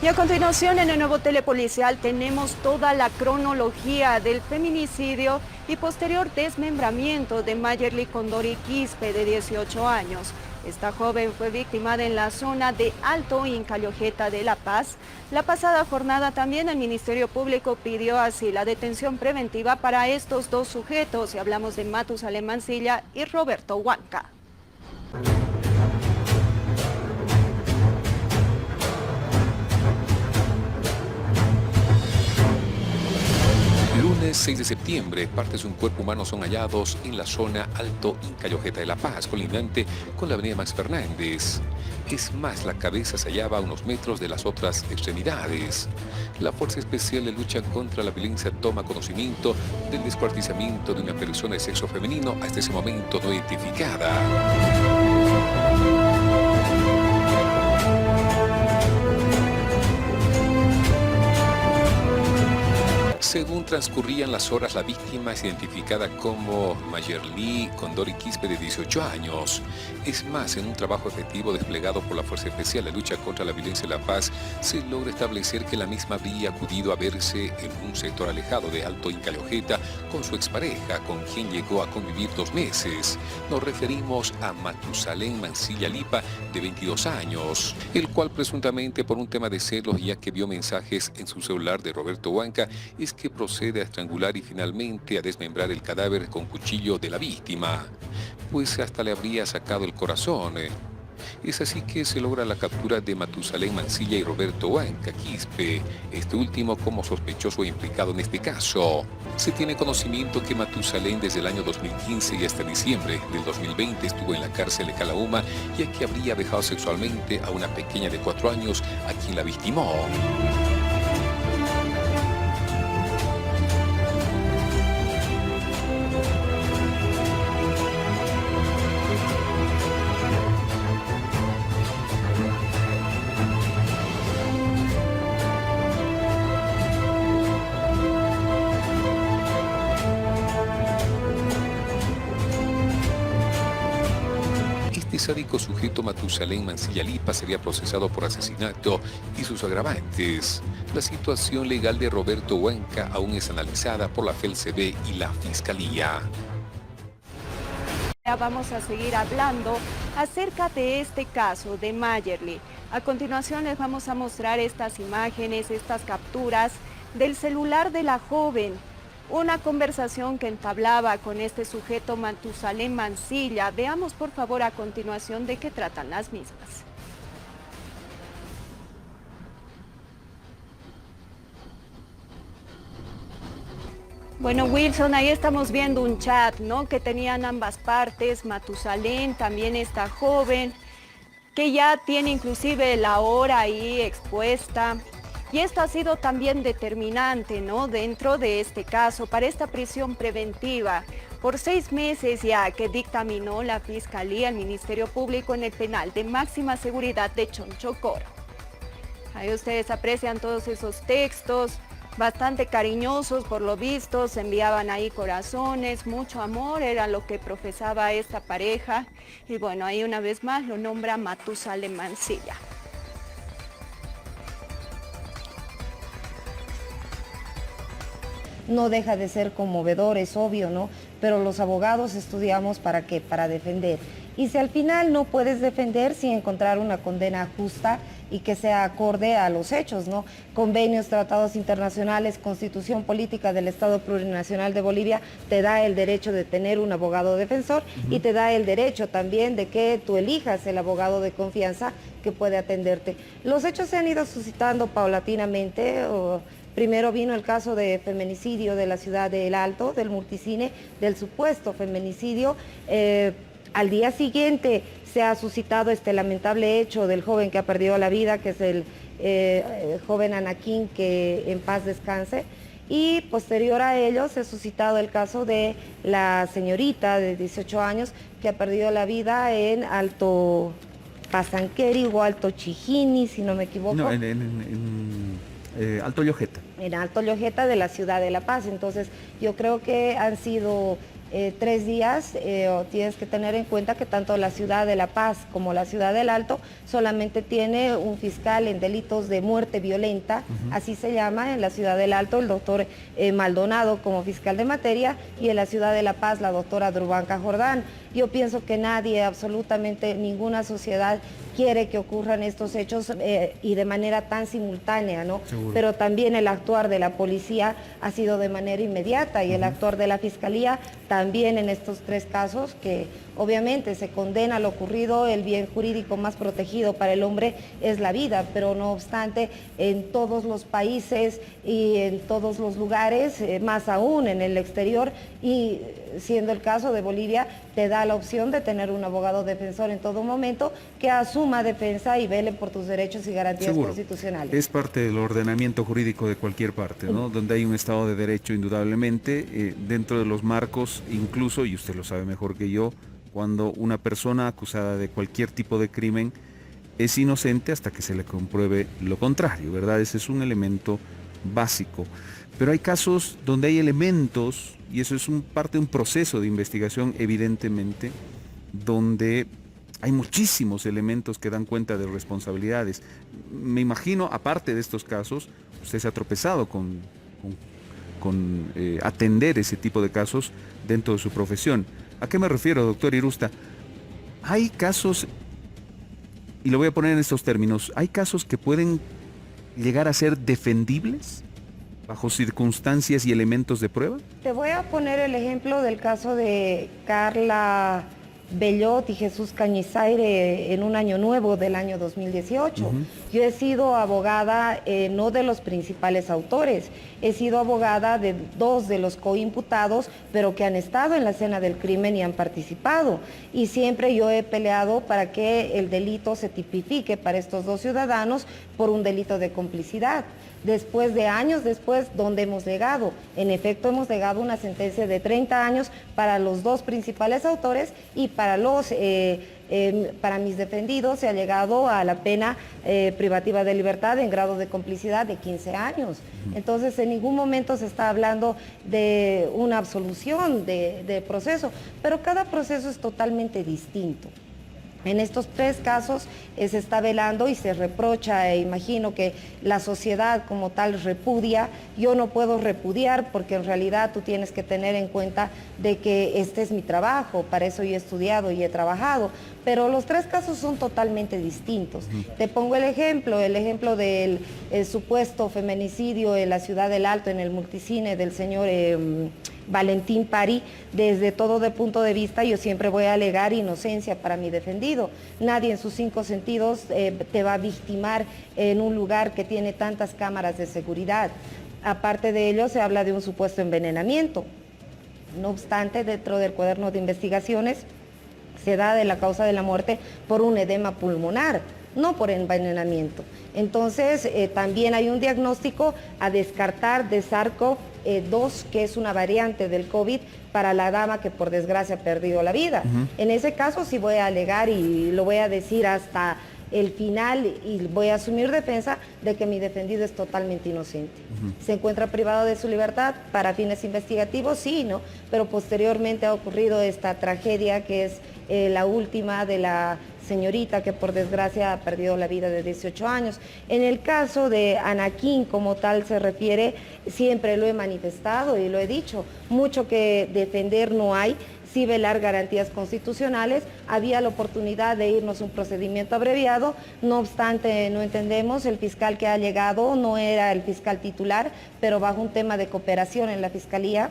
Y a continuación, en el nuevo telepolicial tenemos toda la cronología del feminicidio y posterior desmembramiento de Mayerly Condori Quispe, de 18 años. Esta joven fue victimada en la zona de Alto Incallojeta de La Paz. La pasada jornada también el Ministerio Público pidió así la detención preventiva para estos dos sujetos, y hablamos de Matusalén Mancilla y Roberto Huanca. Lunes 6 de septiembre, partes de un cuerpo humano son hallados en la zona Alto Incallojeta de La Paz, colindante con la avenida Max Fernández. Es más, la cabeza se hallaba a unos metros de las otras extremidades. La Fuerza Especial de Lucha contra la Violencia toma conocimiento del descuartizamiento de una persona de sexo femenino hasta ese momento no identificada. Según transcurrían las horas, la víctima es identificada como Mayerly Condori Quispe, de 18 años. Es más, en un trabajo efectivo desplegado por la Fuerza Especial de Lucha contra la Violencia en La Paz, se logra establecer que la misma habría acudido a verse en un sector alejado de Alto Incallojeta con su expareja, con quien llegó a convivir 2 meses. Nos referimos a Matusalén Mancilla Lipa, de 22 años, el cual presuntamente por un tema de celos, ya que vio mensajes en su celular de Roberto Huanca, es que procede a estrangular y finalmente a desmembrar el cadáver con cuchillo de la víctima, pues hasta le habría sacado el corazón. Es así que se logra la captura de Matusalén Mancilla y Roberto Huanca Quispe, este último como sospechoso e implicado en este caso. Se tiene conocimiento que Matusalén desde el año 2015 y hasta diciembre del 2020 estuvo en la cárcel de Calauma, ya que habría dejado sexualmente a una pequeña de 4 años a quien la victimó. Este sádico sujeto, Matusalén Mancilla Lipa, sería procesado por asesinato y sus agravantes. La situación legal de Roberto Huanca aún es analizada por la FELCB y la Fiscalía. Vamos a seguir hablando acerca de este caso de Mayerly. A continuación les vamos a mostrar estas imágenes, estas capturas del celular de la joven. Una conversación que entablaba con este sujeto Matusalén Mancilla. Veamos por favor a continuación de qué tratan las mismas. Bueno, Wilson, ahí estamos viendo un chat, ¿no?, que tenían ambas partes, Matusalén, también esta joven, que ya tiene inclusive la hora ahí expuesta. Y esto ha sido también determinante, ¿no?, dentro de este caso, para esta prisión preventiva por 6 meses ya que dictaminó la Fiscalía, el Ministerio Público en el penal de máxima seguridad de Chonchocoro. Ahí ustedes aprecian todos esos textos, bastante cariñosos por lo visto, se enviaban ahí corazones, mucho amor, era lo que profesaba esta pareja. Y bueno, ahí una vez más lo nombra Matusalén Mancilla. No deja de ser conmovedor, es obvio, ¿no? Pero los abogados estudiamos ¿para qué? Para defender. Y si al final no puedes defender, sin encontrar una condena justa y que sea acorde a los hechos, ¿no? Convenios, tratados internacionales, Constitución Política del Estado Plurinacional de Bolivia te da el derecho de tener un abogado defensor y te da el derecho también de que tú elijas el abogado de confianza que puede atenderte. Los hechos se han ido suscitando paulatinamente. Primero vino el caso de feminicidio de la ciudad de El Alto, del multicine, del supuesto feminicidio. Al día siguiente se ha suscitado este lamentable hecho del joven que ha perdido la vida, que es el joven Anaquín, que en paz descanse. Y posterior a ello se ha suscitado el caso de la señorita de 18 años que ha perdido la vida en Alto Pasanqueri o Alto Chijini, si no me equivoco. No, Alto Llojeta. En Alto Llojeta de la ciudad de La Paz. Entonces yo creo que han sido 3 días, tienes que tener en cuenta que tanto la ciudad de La Paz como la ciudad del Alto solamente tiene un fiscal en delitos de muerte violenta, así se llama, en la ciudad del Alto el doctor Maldonado como fiscal de materia, y en la ciudad de La Paz la doctora Drubanca Jordán. Yo pienso que nadie, absolutamente ninguna sociedad quiere que ocurran estos hechos y de manera tan simultánea, ¿no? Seguro. Pero también el actuar de la policía ha sido de manera inmediata y el actuar de la fiscalía también en estos 3 casos, que obviamente se condena lo ocurrido. El bien jurídico más protegido para el hombre es la vida, pero no obstante en todos los países y en todos los lugares, más aún en el exterior, y siendo el caso de Bolivia, te da la opción de tener un abogado defensor en todo momento que asuma defensa y vele por tus derechos y garantías Seguro. constitucionales. Es parte del ordenamiento jurídico de cualquier parte, ¿no? Donde hay un Estado de Derecho, indudablemente, dentro de los marcos, incluso, y usted lo sabe mejor que yo, cuando una persona acusada de cualquier tipo de crimen es inocente hasta que se le compruebe lo contrario, ¿verdad? Ese es un elemento básico. Pero hay casos donde hay elementos, y eso es parte de un proceso de investigación, evidentemente, donde hay muchísimos elementos que dan cuenta de responsabilidades. Me imagino, aparte de estos casos, usted se ha tropezado con atender ese tipo de casos dentro de su profesión. ¿A qué me refiero, doctor Irusta? Hay casos, y lo voy a poner en estos términos, hay casos que pueden llegar a ser defendibles bajo circunstancias y elementos de prueba. Te voy a poner el ejemplo del caso de Carla Bellot y Jesús Cañizaire en un año nuevo del año 2018. Yo he sido abogada no de los principales autores, he sido abogada de 2 de los coimputados, pero que han estado en la escena del crimen y han participado. Y siempre yo he peleado para que el delito se tipifique para estos 2 ciudadanos por un delito de complicidad. Después de años después, ¿dónde hemos llegado? En efecto, hemos llegado a una sentencia de 30 años para los 2 principales autores, y para para mis defendidos se ha llegado a la pena privativa de libertad en grado de complicidad de 15 años. Entonces, en ningún momento se está hablando de una absolución de proceso, pero cada proceso es totalmente distinto. En estos 3 casos se está velando y se reprocha, imagino que la sociedad como tal repudia. Yo no puedo repudiar porque en realidad tú tienes que tener en cuenta de que este es mi trabajo, para eso yo he estudiado y he trabajado, pero los 3 casos son totalmente distintos. Te pongo el ejemplo del supuesto feminicidio en la ciudad del Alto, en el multicine del señor Valentín Pari. Desde todo de punto de vista yo siempre voy a alegar inocencia para mi defendido. Nadie en sus 5 sentidos te va a victimar en un lugar que tiene tantas cámaras de seguridad. Aparte de ello, se habla de un supuesto envenenamiento. No obstante, dentro del cuaderno de investigaciones se da de la causa de la muerte por un edema pulmonar, no por envenenamiento. Entonces, también hay un diagnóstico a descartar de SARS-CoV-2, que es una variante del COVID, para la dama que por desgracia ha perdido la vida. En ese caso sí voy a alegar, y lo voy a decir hasta el final, y voy a asumir defensa de que mi defendido es totalmente inocente. ¿Se encuentra privado de su libertad para fines investigativos? Sí, ¿no? Pero posteriormente ha ocurrido esta tragedia que es la última de la señorita que por desgracia ha perdido la vida de 18 años. En el caso de Anaquín, como tal se refiere, siempre lo he manifestado y lo he dicho, mucho que defender no hay, sí velar garantías constitucionales. Había la oportunidad de irnos a un procedimiento abreviado, no obstante no entendemos, el fiscal que ha llegado no era el fiscal titular, pero bajo un tema de cooperación en la fiscalía,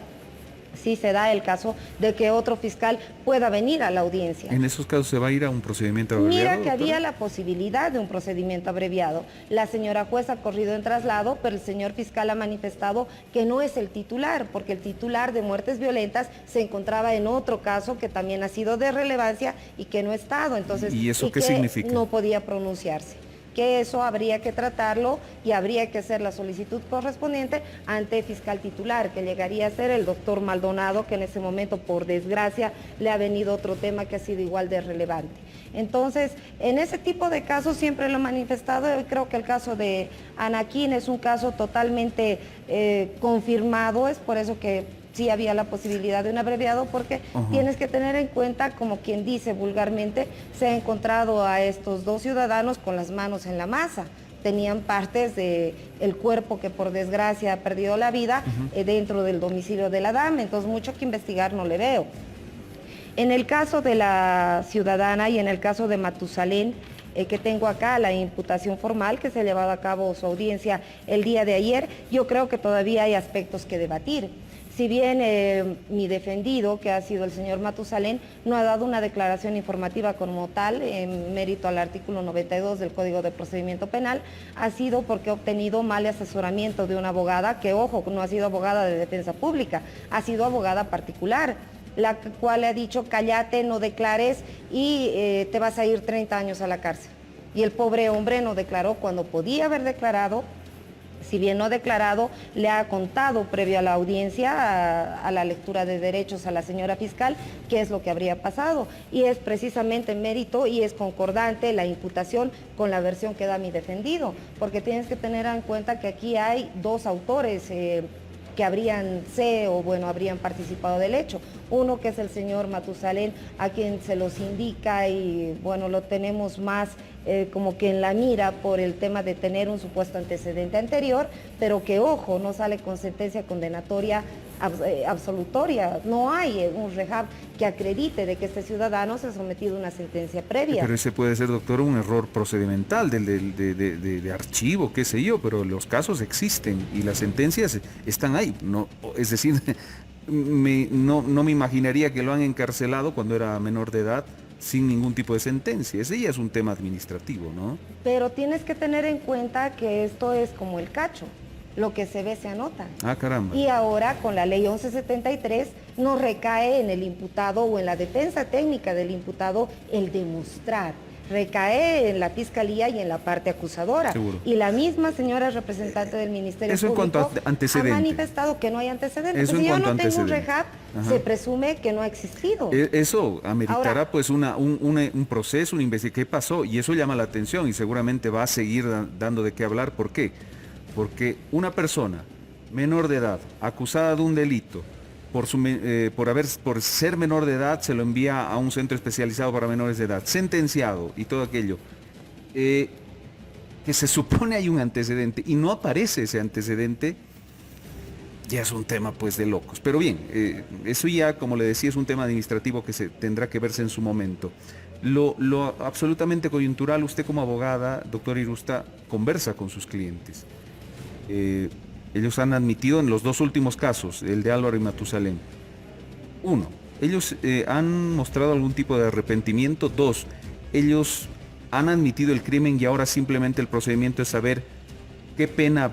sí se da el caso de que otro fiscal pueda venir a la audiencia. ¿En esos casos se va a ir a un procedimiento abreviado? Mira que doctora? había la posibilidad de un procedimiento abreviado. La señora juez ha corrido en traslado, pero el señor fiscal ha manifestado que no es el titular, porque el titular de muertes violentas se encontraba en otro caso que también ha sido de relevancia y que no ha estado. Entonces, ¿Y eso qué que significa? no podía pronunciarse. Que eso habría que tratarlo y habría que hacer la solicitud correspondiente ante el fiscal titular, que llegaría a ser el doctor Maldonado, que en ese momento, por desgracia, le ha venido otro tema que ha sido igual de relevante. Entonces, en ese tipo de casos siempre lo he manifestado. Yo creo que el caso de Anaquín es un caso totalmente confirmado, es por eso que sí había la posibilidad de un abreviado, porque tienes que tener en cuenta, como quien dice vulgarmente, se ha encontrado a estos dos ciudadanos con las manos en la masa. Tenían partes del cuerpo que por desgracia ha perdido la vida dentro del domicilio de la dama, entonces mucho que investigar no le veo. En el caso de la ciudadana y en el caso de Matusalén, que tengo acá, la imputación formal que se ha llevado a cabo su audiencia el día de ayer, yo creo que todavía hay aspectos que debatir. Si bien mi defendido, que ha sido el señor Matusalén, no ha dado una declaración informativa como tal, en mérito al artículo 92 del Código de Procedimiento Penal, ha sido porque ha obtenido mal asesoramiento de una abogada, que ojo, no ha sido abogada de defensa pública, ha sido abogada particular, la cual le ha dicho, cállate, no declares y te vas a ir 30 años a la cárcel. Y el pobre hombre no declaró cuando podía haber declarado. Si bien no declarado, le ha contado previo a la audiencia, a la lectura de derechos a la señora fiscal, qué es lo que habría pasado. Y es precisamente mérito y es concordante la imputación con la versión que da mi defendido, porque tienes que tener en cuenta que aquí hay dos autores que habrían participado del hecho. Uno que es el señor Matusalén, a quien se los indica y bueno, lo tenemos más como que en la mira por el tema de tener un supuesto antecedente anterior, pero que ojo, no sale con sentencia condenatoria absolutoria. No hay un rehab que acredite de que este ciudadano se ha sometido a una sentencia previa. Pero ese puede ser, doctor, un error procedimental de archivo, qué sé yo, pero los casos existen y las sentencias están ahí. No, es decir, no me imaginaría que lo han encarcelado cuando era menor de edad sin ningún tipo de sentencia. Ese ya es un tema administrativo, ¿no? Pero tienes que tener en cuenta que esto es como el cacho. Lo que se ve se anota. Ah, caramba. Y ahora con la ley 1173 no recae en el imputado o en la defensa técnica del imputado el demostrar. Recae en la fiscalía y en la parte acusadora. Seguro. Y la misma señora representante del Ministerio Eso Público en cuanto a antecedente. ha manifestado que no hay antecedentes. Eso en Si yo cuanto no a tengo un antecedente. rehab, se presume que no ha existido. Eso ameritará Ahora, pues un proceso, una investigación. ¿Qué pasó? Y eso llama la atención y seguramente va a seguir dando de qué hablar. ¿Por qué? Porque una persona menor de edad, acusada de un delito, por ser menor de edad, se lo envía a un centro especializado para menores de edad, sentenciado y todo aquello, que se supone hay un antecedente y no aparece ese antecedente, ya es un tema pues de locos. Pero bien, eso ya, como le decía, es un tema administrativo que se tendrá que verse en su momento. Lo absolutamente coyuntural, usted como abogada, doctor Irusta, conversa con sus clientes. Ellos han admitido en los dos últimos casos, el de Álvaro y Matusalén. Uno, ellos han mostrado algún tipo de arrepentimiento. Dos, ellos han admitido el crimen y ahora simplemente el procedimiento es saber qué pena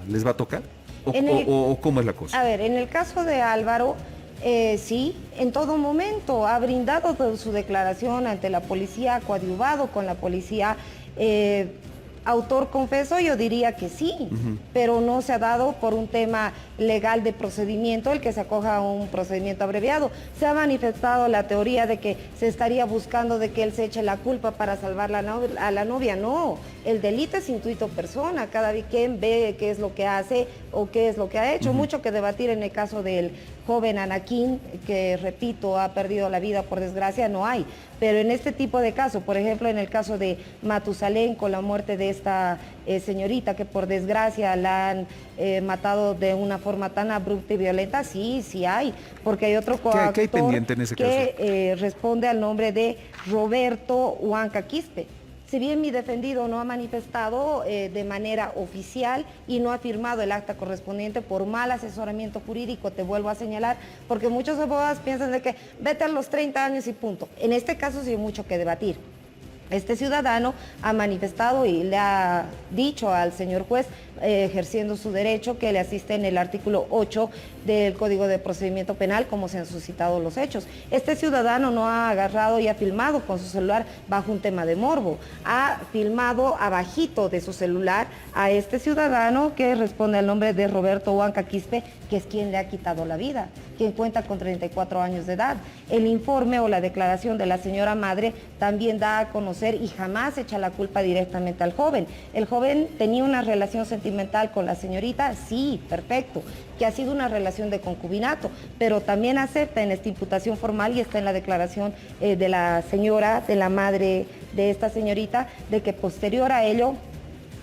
les va a tocar o cómo es la cosa. A ver, en el caso de Álvaro, sí, en todo momento ha brindado su declaración ante la policía, ha coadyuvado con la policía. Autor confeso, yo diría que sí, pero no se ha dado por un tema legal de procedimiento el que se acoja a un procedimiento abreviado. Se ha manifestado la teoría de que se estaría buscando de que él se eche la culpa para salvar a la novia. No, el delito es intuito persona, cada quien ve qué es lo que hace o qué es lo que ha hecho. Mucho que debatir en el caso del joven Anaquín, que repito, ha perdido la vida por desgracia, no hay. Pero en este tipo de casos, por ejemplo, en el caso de Matusalén, con la muerte de esta señorita que por desgracia la han matado de una forma tan abrupta y violenta, sí hay, porque hay otro coactor ¿Qué hay pendiente en ese que responde al nombre de Roberto Huanca Quispe. Si bien mi defendido no ha manifestado de manera oficial y no ha firmado el acta correspondiente por mal asesoramiento jurídico, te vuelvo a señalar, porque muchos abogados piensan de que vete a los 30 años y punto. En este caso sí hay mucho que debatir. Este ciudadano ha manifestado y le ha dicho al señor juez, ejerciendo su derecho, que le asiste en el artículo 8 del Código de Procedimiento Penal, como se han suscitado los hechos. Este ciudadano no ha agarrado y ha filmado con su celular bajo un tema de morbo. Ha filmado abajito de su celular a este ciudadano que responde al nombre de Roberto Huanca Quispe, que es quien le ha quitado la vida, quien cuenta con 34 años de edad. El informe o la declaración de la señora madre también da a conocer conocer y jamás echa la culpa directamente al joven. El joven tenía una relación sentimental con la señorita, sí, perfecto, que ha sido una relación de concubinato, pero también acepta en esta imputación formal y está en la declaración de la señora, de la madre de esta señorita, de que posterior a ello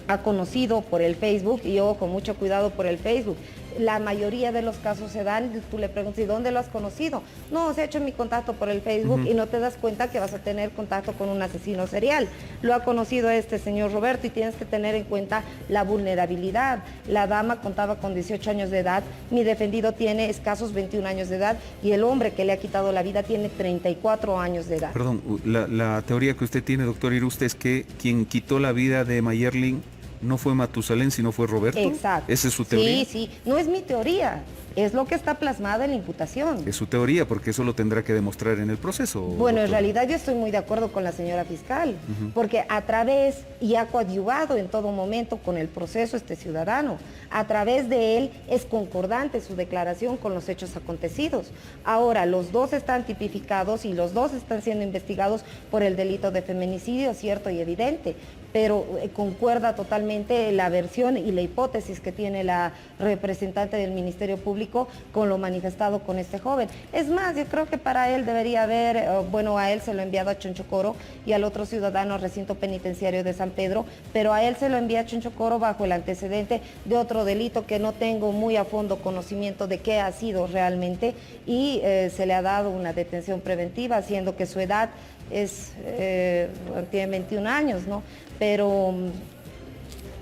ha conocido por el Facebook, y yo con mucho cuidado por el Facebook. La mayoría de los casos se dan, tú le preguntas, ¿y dónde lo has conocido? No, se ha hecho mi contacto por el Facebook y no te das cuenta que vas a tener contacto con un asesino serial. Lo ha conocido este señor Roberto y tienes que tener en cuenta la vulnerabilidad. La dama contaba con 18 años de edad, mi defendido tiene escasos 21 años de edad y el hombre que le ha quitado la vida tiene 34 años de edad. Perdón, la teoría que usted tiene, doctor Iruste, es que quien quitó la vida de Mayerlin no fue Matusalén, sino fue Roberto. Exacto. ¿Esa es su teoría? Sí, sí, no es mi teoría, es lo que está plasmado en la imputación. Es su teoría, porque eso lo tendrá que demostrar en el proceso. Bueno, doctor. en realidad yo estoy muy de acuerdo con la señora fiscal, porque a través, y ha coadyuvado en todo momento con el proceso este ciudadano, a través de él es concordante su declaración con los hechos acontecidos. Ahora, los dos están tipificados y los dos están siendo investigados por el delito de feminicidio, cierto y evidente, pero concuerda totalmente la versión y la hipótesis que tiene la representante del Ministerio Público con lo manifestado con este joven. Es más, yo creo que para él debería haber, bueno, a él se lo ha enviado a Chonchocoro y al otro ciudadano al recinto penitenciario de San Pedro, pero a él se lo envía a Chonchocoro bajo el antecedente de otro delito que no tengo muy a fondo conocimiento de qué ha sido realmente, y se le ha dado una detención preventiva, siendo que su edad tiene 21 años, ¿no? Pero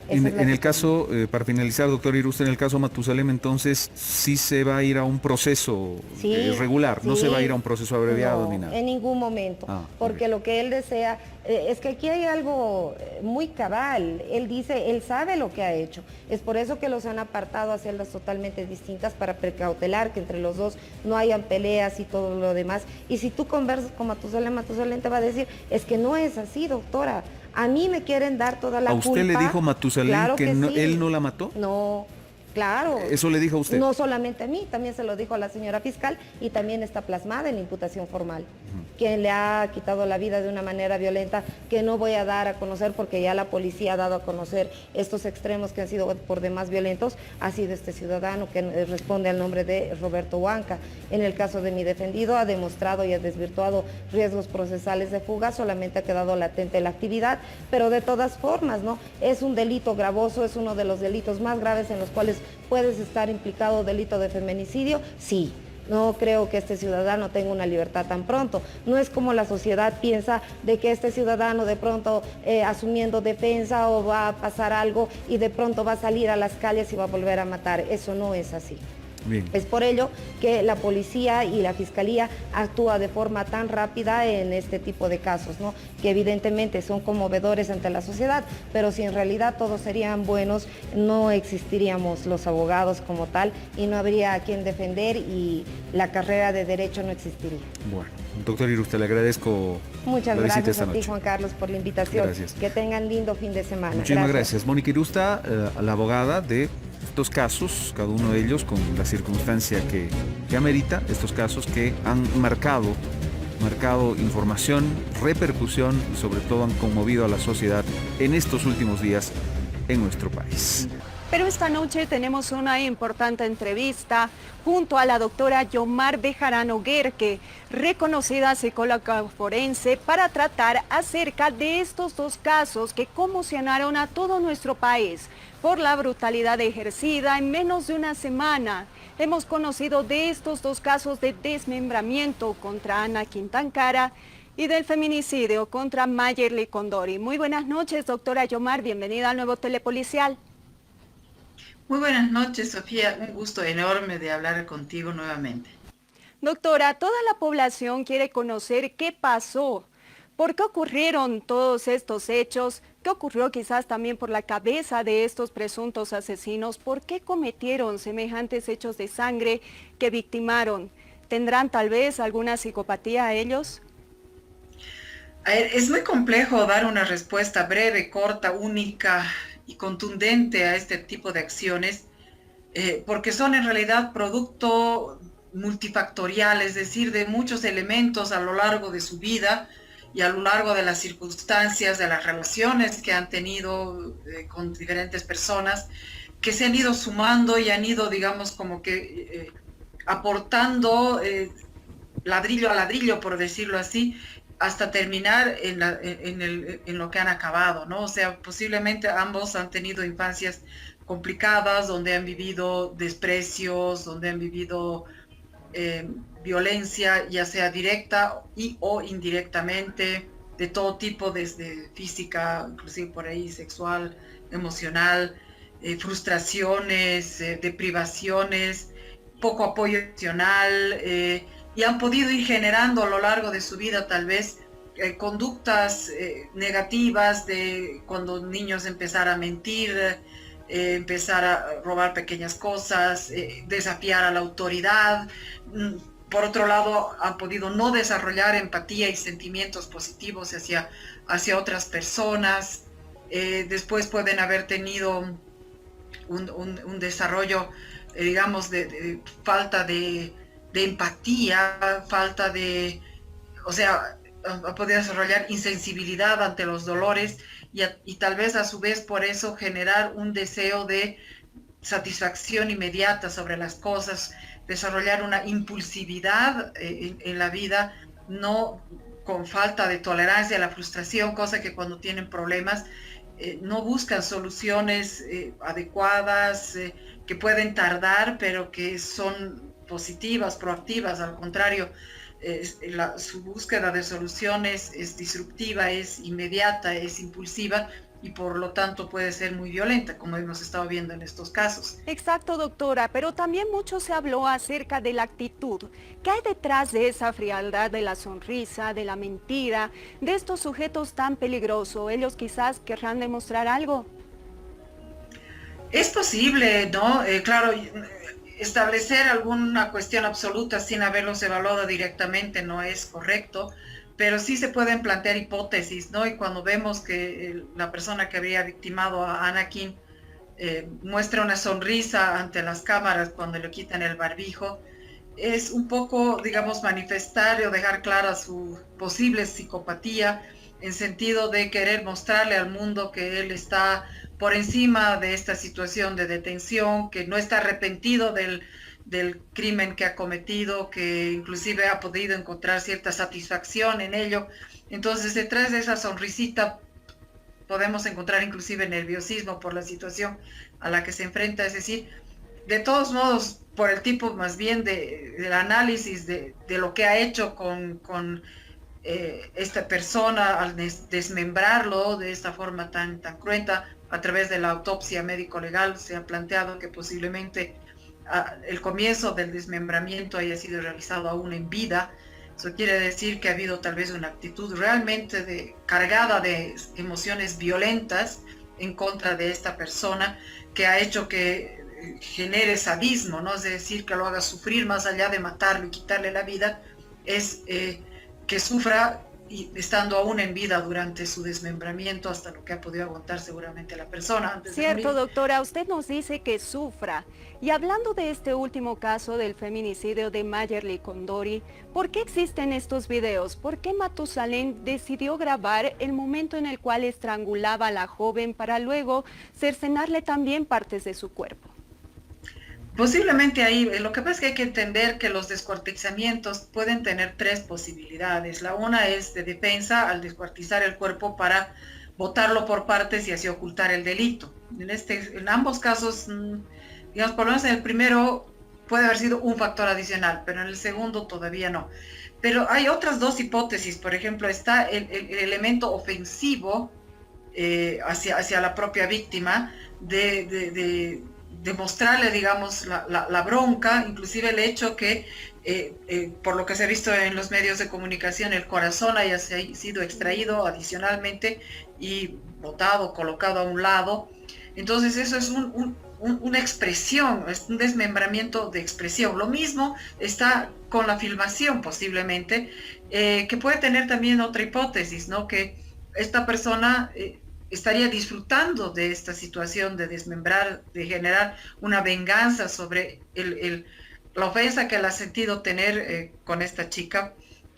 En el caso, para finalizar, doctor Iruste, en el caso Matusalem, entonces sí se va a ir a un proceso regular, no se va a ir a un proceso abreviado ni nada. En ningún momento, porque lo que él desea, es que aquí hay algo muy cabal, él dice, él sabe lo que ha hecho, es por eso que los han apartado a celdas totalmente distintas para precautelar que entre los dos no hayan peleas y todo lo demás, y si tú conversas con Matusalem, Matusalem te va a decir, es que no es así, doctora. A mí me quieren dar toda la culpa. ¿A usted le dijo Matusalén claro que sí. él no la mató? No, claro. ¿Eso le dijo a usted? No solamente a mí, también se lo dijo a la señora fiscal y también está plasmada en la imputación formal. Quien le ha quitado la vida de una manera violenta, que no voy a dar a conocer porque ya la policía ha dado a conocer estos extremos que han sido por demás violentos, ha sido este ciudadano que responde al nombre de Roberto Huanca. En el caso de mi defendido ha demostrado y ha desvirtuado riesgos procesales de fuga, solamente ha quedado latente la actividad, pero de todas formas, ¿no? Es un delito gravoso, es uno de los delitos más graves en los cuales puedes estar implicado delito de feminicidio, sí. No creo que este ciudadano tenga una libertad tan pronto. No es como la sociedad piensa de que este ciudadano de pronto asumiendo defensa o va a pasar algo y de pronto va a salir a las calles y va a volver a matar. Eso no es así. Bien. Es por ello que la policía y la fiscalía actúa de forma tan rápida en este tipo de casos, ¿no? Que evidentemente son conmovedores ante la sociedad, pero si en realidad todos serían buenos, no existiríamos los abogados como tal y no habría a quien defender y la carrera de derecho no existiría. Bueno, doctor Iruste, le agradezco. Muchas la visita gracias esta a ti, noche. Juan Carlos, por la invitación. Gracias. Que tengan lindo fin de semana. Muchísimas gracias. Mónica Irusta, la abogada de estos casos, cada uno de ellos con la circunstancia que amerita, estos casos que han marcado información, repercusión y sobre todo han conmovido a la sociedad en estos últimos días en nuestro país. Pero esta noche tenemos una importante entrevista junto a la doctora Yomar Bejarano Guerque, reconocida psicóloga forense, para tratar acerca de estos dos casos que conmocionaron a todo nuestro país por la brutalidad ejercida en menos de una semana. Hemos conocido de estos dos casos de desmembramiento contra Ana Quintancara y del feminicidio contra Mayerly Condori. Muy buenas noches, doctora Yomar, bienvenida al nuevo Telepolicial. Muy buenas noches, Sofía. Un gusto enorme de hablar contigo nuevamente. Doctora, toda la población quiere conocer qué pasó, por qué ocurrieron todos estos hechos, qué ocurrió quizás también por la cabeza de estos presuntos asesinos, por qué cometieron semejantes hechos de sangre que victimaron. ¿Tendrán tal vez alguna psicopatía ellos? Es muy complejo dar una respuesta breve, corta, única y contundente a este tipo de acciones, porque son en realidad producto multifactorial, es decir, de muchos elementos a lo largo de su vida y a lo largo de las circunstancias, de las relaciones que han tenido con diferentes personas, que se han ido sumando y han ido, digamos, como que aportando ladrillo a ladrillo, por decirlo así, hasta terminar en lo que han acabado, ¿no? O sea, posiblemente ambos han tenido infancias complicadas, donde han vivido desprecios, donde han vivido violencia, ya sea directa y o indirectamente, de todo tipo, desde física, inclusive por ahí sexual, emocional, frustraciones, deprivaciones, poco apoyo emocional, y han podido ir generando a lo largo de su vida tal vez conductas negativas, de cuando niños empezar a mentir, empezar a robar pequeñas cosas, desafiar a la autoridad. Por otro lado, han podido no desarrollar empatía y sentimientos positivos hacia otras personas. Después pueden haber tenido un desarrollo, digamos, de falta de empatía, falta de, o sea, ha podido desarrollar insensibilidad ante los dolores y tal vez a su vez por eso generar un deseo de satisfacción inmediata sobre las cosas, desarrollar una impulsividad en la vida, no con falta de tolerancia a la frustración, cosa que cuando tienen problemas no buscan soluciones adecuadas, que pueden tardar, pero que son positivas, proactivas. Al contrario, su búsqueda de soluciones es disruptiva, es inmediata, es impulsiva, y por lo tanto puede ser muy violenta, como hemos estado viendo en estos casos. Exacto, doctora, pero también mucho se habló acerca de la actitud. ¿Qué hay detrás de esa frialdad de la sonrisa, de la mentira, de estos sujetos tan peligrosos? ¿Ellos quizás querrán demostrar algo? Es posible, ¿no? Claro, establecer alguna cuestión absoluta sin haberlos evaluado directamente no es correcto, pero sí se pueden plantear hipótesis, ¿no? Y cuando vemos que la persona que había victimado a Anakin muestra una sonrisa ante las cámaras cuando le quitan el barbijo, es un poco, digamos, manifestar o dejar clara su posible psicopatía, en sentido de querer mostrarle al mundo que él está por encima de esta situación de detención, que no está arrepentido del crimen que ha cometido, que inclusive ha podido encontrar cierta satisfacción en ello. Entonces, detrás de esa sonrisita podemos encontrar inclusive nerviosismo por la situación a la que se enfrenta. Es decir, de todos modos, por el tipo más bien del análisis de lo que ha hecho con esta persona al desmembrarlo de esta forma tan cruenta, a través de la autopsia médico-legal se ha planteado que posiblemente el comienzo del desmembramiento haya sido realizado aún en vida. Eso quiere decir que ha habido tal vez una actitud realmente cargada de emociones violentas en contra de esta persona, que ha hecho que genere sadismo, ¿no? Es decir, que lo haga sufrir más allá de matarlo y quitarle la vida, es que sufra y estando aún en vida durante su desmembramiento, hasta lo que ha podido aguantar seguramente la persona antes de morir. Cierto, doctora, usted nos dice que sufra. Y hablando de este último caso del feminicidio de Mayerly Condori, ¿por qué existen estos videos? ¿Por qué Matusalén decidió grabar el momento en el cual estrangulaba a la joven para luego cercenarle también partes de su cuerpo? Posiblemente ahí, lo que pasa es que hay que entender que los descuartizamientos pueden tener tres posibilidades. La una es de defensa al descuartizar el cuerpo para botarlo por partes y así ocultar el delito. En ambos casos, digamos, por lo menos en el primero puede haber sido un factor adicional, pero en el segundo todavía no. Pero hay otras dos hipótesis. Por ejemplo, está el elemento ofensivo hacia la propia víctima de demostrarle, digamos, la bronca, inclusive el hecho que, por lo que se ha visto en los medios de comunicación, el corazón haya sido extraído adicionalmente y botado, colocado a un lado. Entonces eso es una expresión, es un desmembramiento de expresión. Lo mismo está con la filmación posiblemente, que puede tener también otra hipótesis, ¿no? Que esta persona estaría disfrutando de esta situación de desmembrar, de generar una venganza sobre la ofensa que él ha sentido tener con esta chica,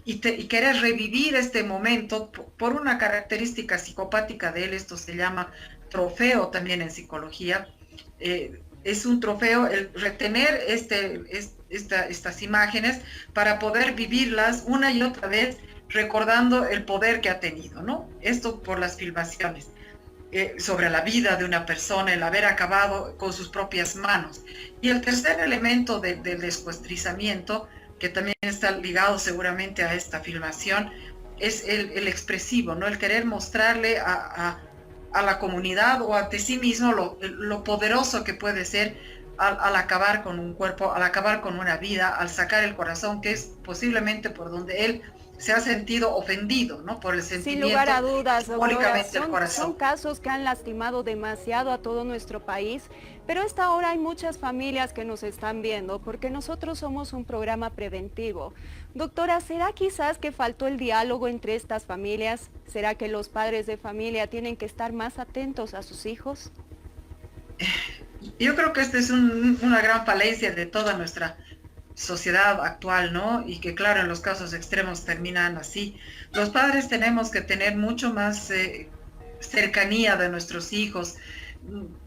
y querer revivir este momento por una característica psicopática de él. Esto se llama trofeo también en psicología. Es un trofeo el retener estas imágenes para poder vivirlas una y otra vez, recordando el poder que ha tenido, ¿no? Esto por las filmaciones sobre la vida de una persona, el haber acabado con sus propias manos. Y el tercer elemento del descuestrizamiento, que también está ligado seguramente a esta filmación, es el expresivo, ¿no? El querer mostrarle a la comunidad o ante sí mismo lo poderoso que puede ser al acabar con un cuerpo, al acabar con una vida, al sacar el corazón, que es posiblemente por donde él se ha sentido ofendido, ¿no? Por el sentimiento. Sin lugar a dudas, doctora, son casos que han lastimado demasiado a todo nuestro país, pero a esta hora hay muchas familias que nos están viendo, porque nosotros somos un programa preventivo. Doctora, ¿será quizás que faltó el diálogo entre estas familias? ¿Será que los padres de familia tienen que estar más atentos a sus hijos? Yo creo que esta es una gran falencia de toda nuestra sociedad actual, ¿no? Y que claro, en los casos extremos terminan así. Los padres tenemos que tener mucho más cercanía de nuestros hijos,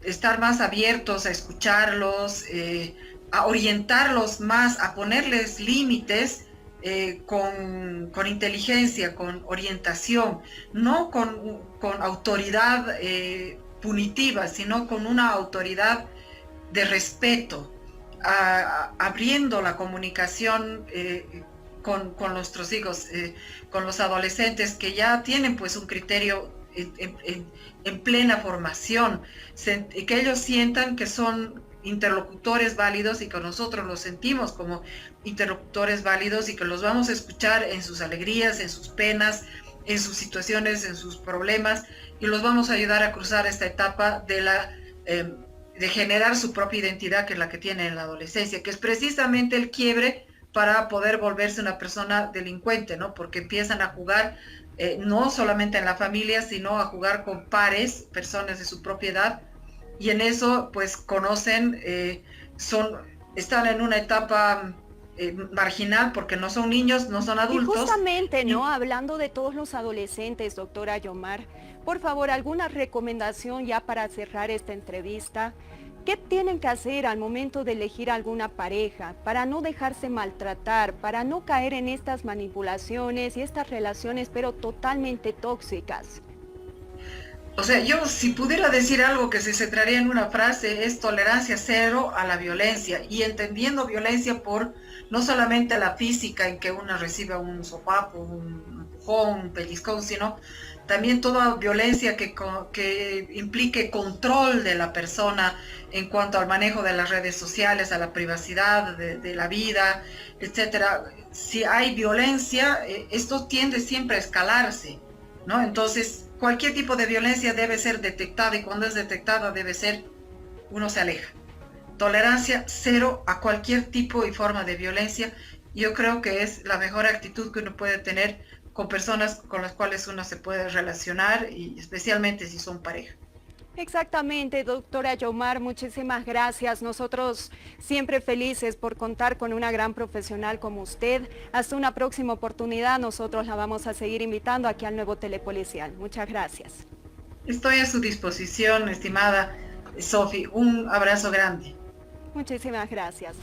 estar más abiertos a escucharlos, a orientarlos más, a ponerles límites con inteligencia, con orientación, no con autoridad punitiva, sino con una autoridad de respeto, abriendo la comunicación con nuestros hijos, con los adolescentes que ya tienen pues un criterio en plena formación, que ellos sientan que son interlocutores válidos y que nosotros los sentimos como interlocutores válidos y que los vamos a escuchar en sus alegrías, en sus penas, en sus situaciones, en sus problemas, y los vamos a ayudar a cruzar esta etapa de generar su propia identidad, que es la que tiene en la adolescencia, que es precisamente el quiebre para poder volverse una persona delincuente, ¿no? Porque empiezan a jugar no solamente en la familia, sino a jugar con pares, personas de su propiedad, y en eso pues conocen, están en una etapa marginal, porque no son niños, no son adultos. Y justamente, ¿no? Hablando de todos los adolescentes, doctora Yomar, por favor, alguna recomendación ya para cerrar esta entrevista. ¿Qué tienen que hacer al momento de elegir alguna pareja para no dejarse maltratar, para no caer en estas manipulaciones y estas relaciones, pero totalmente tóxicas? O sea, yo si pudiera decir algo que se centraría en una frase, es tolerancia cero a la violencia, y entendiendo violencia por no solamente la física, en que uno reciba un sopapo, un empujón, un pellizcón, sino también toda violencia que implique control de la persona en cuanto al manejo de las redes sociales, a la privacidad de la vida, etcétera. Si hay violencia, esto tiende siempre a escalarse, ¿no? Entonces, cualquier tipo de violencia debe ser detectada, y cuando es detectada uno se aleja. Tolerancia cero a cualquier tipo y forma de violencia. Yo creo que es la mejor actitud que uno puede tener con personas con las cuales uno se puede relacionar, y especialmente si son pareja. Exactamente, doctora Yomar, muchísimas gracias. Nosotros siempre felices por contar con una gran profesional como usted. Hasta una próxima oportunidad, nosotros la vamos a seguir invitando aquí al Nuevo Telepolicial. Muchas gracias. Estoy a su disposición, estimada Sofi. Un abrazo grande. Muchísimas gracias.